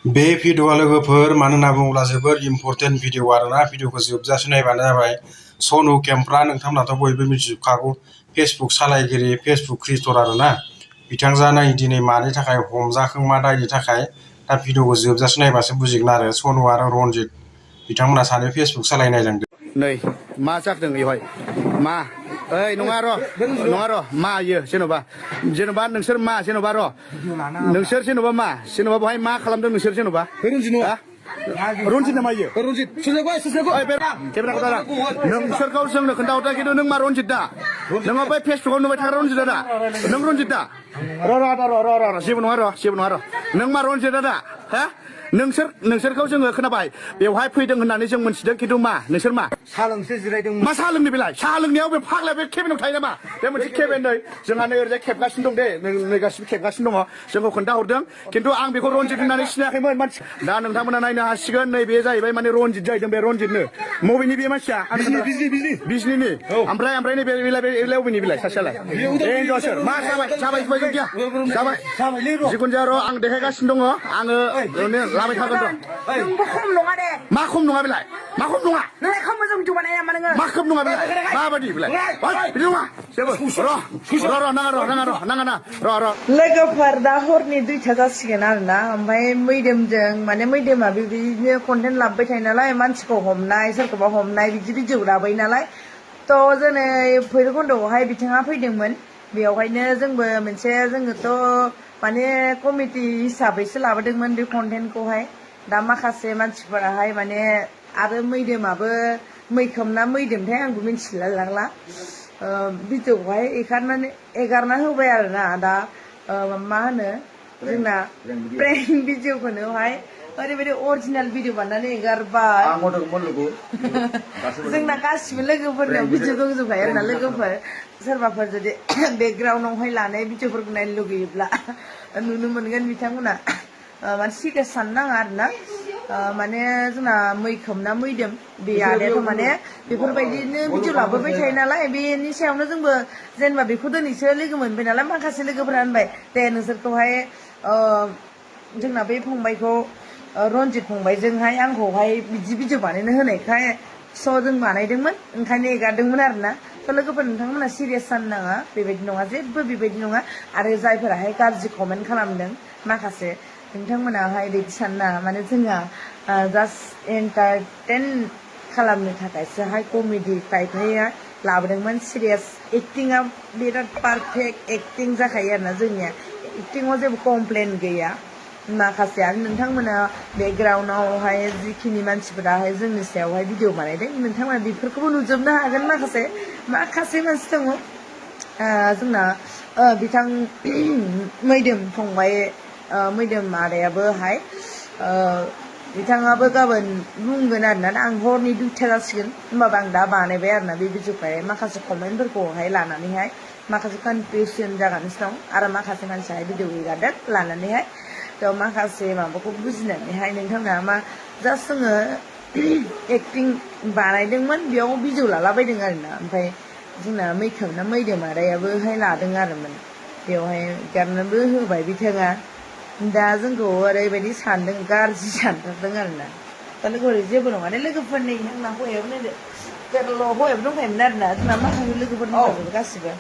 बे भिडिअ'आ लोगोफोर मानो होनना बुङोब्ला जोबोर इम्पर्टेन्ट भिडिअ' आरोना भिडिअ'खौ जोबजासे नायबानो जाबाय। सनु केमफ्रा नोंथांमोनाथ' बयबो मिथिजोबखागौ फेसबुक सालायगिरि फेसबुक क्रिएटर आरोना बिथांजोआ नै दिनै मानि थाखाय हमजाखों मा दायनि थाखाय दा भिडिअ'खौ जोबजासे नायबासो बुजिगोन आरो सनु आरो रनजित बिथांमोना सानै फेसबुक सालायनाय जादों। नै मा जादों बेवहाय मा ओइ नङा र' मा इयो जेन'बा नोंसोर मा जेन'बा र' नोंसोर जेन'बा मा जेन'बा बेवहाय मा खालामदों नोंसोर जेन'बा रनजित नामा इयो रनजित नोंसोरखौ जोंनो खोन्थाहरदों खिन्थु नों मा रनजित दा नोङो बै फेसबुकाव नुबाय थाग्रा रनजित दा नों रनजित दा र' जेबो नङा र' नों मा रनजित दा हा नोंसोरखौ जोङो खोनाबाय बेवहाय फैदों होननानै जों मोनथिदों खिन्थु मा नोंसोर मा साहा लोंसो जिरायदों मा साहा लोंनो बेलाय साहा लोंनायाव बे फाग्लाया बे केबिनाव थायो नामा बे मोनसे केबिन नै जोंहा नै ओरैजाय खेबगासिनो दं दे नै गासिबो खेबगासिनो दङ जोंखौ खोन्थाहरदों खिन्थु आं बेखौ रनजित होननानै सिनायाखैमोन मानसि दा नोंथांमोना नायनो हासिगोन नै बे जाहैबाय माने रनजित जाहैदों बे रनजितनो बबेनि बे मानसिया बिजनिनि ओमफ्राय नै बेलाय बबेनि बेलाय सासेयालाय हिनजावसो मा जाबाय जिखुनु जाया र' आं देखायगासिनो दङ आङो लाबाय थागोन र' नोंबो खम नङा दे मा खम नङा बेलाय मा खम नङा नोंलाय खम मोजां भिडिअ बानाया मा नोङो मा खम नङा बेलाय माबादि बेलाय बिदि नङा जेबो नाङा र' लोगोफोर दा हरनि 2टा जासिगोन आरोना ओमफ्राय मैदोमजों माने मैदोमा बिदिनो कन्टेन्ट लाबोबाय थायो नालाय मानसिखौ हमनाय सोरखौबा हमनाय बिदि भिडिअ लाबोयो नालाय थ' जोंनो भैरबकुन्द'आवहाय बिथाङा फैदोंमोन बेयावहायनो जोङोथ' माने कमिटि हिसाबैसो लाबोदोंमोन बे कन्टेन्टखौहाय दा माखासे मानसिफोराहाय माने आरो मैदोमाबो मैखोम ना मैदोमथाय आंबो मिथिला लांला भिडिअखौहाय एगारना होबाय आरोना दा मा होनो जोंना प्रेंक भिडिअखौनोहाय ओरैबायदि अरिजिनेल भिडिअ बानायनानै एगारबाय जोंना गासिबो लोगोफोरनियाव भिडिअ दंजोबखायो आरोना लोगोफोर सोरबाफोर जुदि बेकग्राउन्डआवहाय लानाय भिडिअफोरखौ नायनो लुगैयोब्ला नुनो मोनगोन बिथांमोना माने सिरियास साननो नाङा आरोना माने जोंना मैखोम ना मैदोम बे आदायाथ' माने बेफोरबायदिनो भिडिअ लाबोबाय थायो नालाय बेनि सायावनो जोंबो जेनेबा बेखौ दिनैसो लोगो मोनबाय नालाय माखासे लोगोफोरा होनबाय दे नोंसोरखौहाय जोंना बे फंबायखौ रनजित फंबायजोंहाय आंखौहाय बिदि भिडिअ बानायनो होनायखाय स' जों बानायदोंमोन ओंखायनो एगारदोंमोन आरोना थ' लोगोफोर नोंथांमोना सिरियास जानो नाङा बेबायदि नङा जेबो बेबायदि नङा आरो जायफोराहाय गाज्रि कमेन्ट खालामदों माखासे नोंथांमोनाहाय बिदि सानो नाङा माने जोंहा जास्ट एन्टारटेन खालामनो थाखायसोहाय कमेडि टाइपहाय लाबोदोंमोन सिरियास एक्टिंआ बिराद पारफेक्ट एक्टिं जाखायो आरोना जोंनिया एक्टिंआव जेबो कमप्लेन गैया माखासे आरो नोंथांमोना बेकग्राउन्डआवहाय जिखिनि मानसिफोराहाय जोंनि सायावहाय भिडिअ बानायदों नोंथांमोना बेफोरखौबो नुजोबनो हागोन माखासे मानसि दङ जोंना बिथां मैदोम फंबाय मैदोम आदायाबोहाय बिथाङाबो गाबोन बुंगोन आरोना आं हरनि 2टा जासिगोन होमबाबो आं दा बानायबाय आरोना बे भिडिअखौहाय माखासे कमेन्टफोरखौहाय लानानैहाय माखासे कनफिउसन जागासिनो दं आरो माखासे मानसियाहाय भिडिअ एगारदों लानानैहाय थ' माखासे माबाखौ बुजिनानैहाय नोंथांमोना मा जास्ट जोङो एक्टिं बानायदोंमोन बेयाव भिडिअ लालाबायदों आरोना ओमफ्राय जोंना मैखोम ना मैदोम आदायाबोहाय लादों आरोमोन बेवहाय गारनोबो होबाय बिथाङा दा जोंखौ ओरैबायदि सानदों गाज्रि सानथारदों आरोना दा लोगोफोर जेबो नङा दे लोगोफोरनि आंना हौवायाबो नायदो हौवायाबो दंखायोमोन आरोना जोंना माखासे लोगोफोर दंखायोमोन गासिबो